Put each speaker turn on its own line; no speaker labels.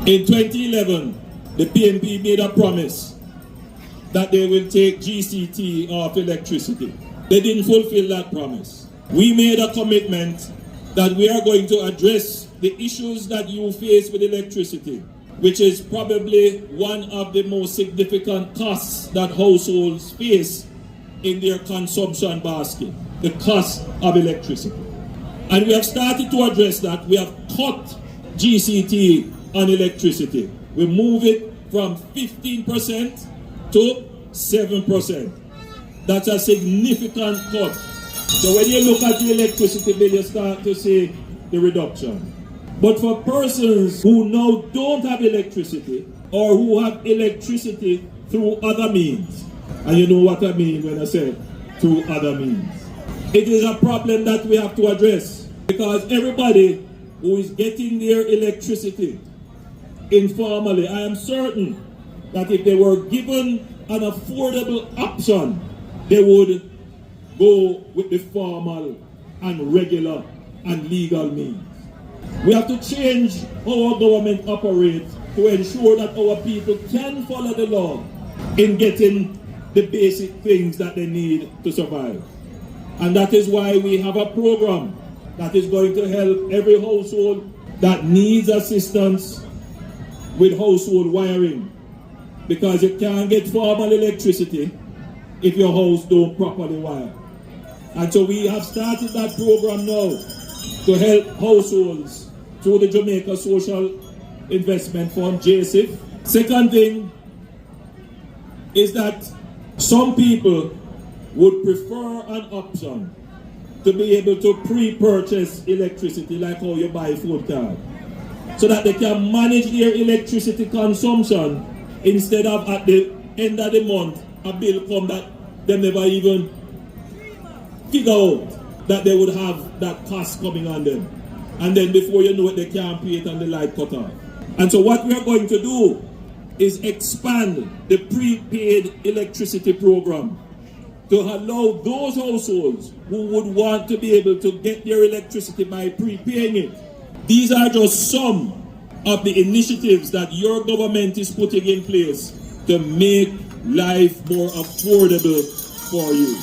In 2011, the PNP made a promise that they will take GCT off electricity. They didn't fulfill that promise. We made a commitment that we are going to address the issues that you face with electricity, which is probably one of the most significant costs that households face in their consumption basket, the cost of electricity. And we have started to address that. We have cut GCT on electricity. We move it from 15% to 7%. That's a significant cut. So when you look at the electricity bill, you start to see the reduction. But for persons who now don't have electricity or who have electricity through other means, and you know what I mean when I say through other means, it is a problem that we have to address, because everybody who is getting their electricity informally, I am certain that if they were given an affordable option, they would go with the formal and regular and legal means. We have to change how our government operates to ensure that our people can follow the law in getting the basic things that they need to survive. And that is why we have a program that is going to help every household that needs assistance with household wiring, because you can't get formal electricity if your house don't properly wire. And so we have started that program now to help households through the Jamaica Social Investment Fund, JSIF. Second thing is that some people would prefer an option to be able to pre-purchase electricity, like how you buy a food card, so that they can manage their electricity consumption instead of at the end of the month a bill come that they never even figure out that they would have that cost coming on them. And then before you know it, they can't pay it and the light cut off. And so what we are going to do is expand the prepaid electricity program to allow those households who would want to be able to get their electricity by prepaying it. These are just some of the initiatives that your government is putting in place to make life more affordable for you.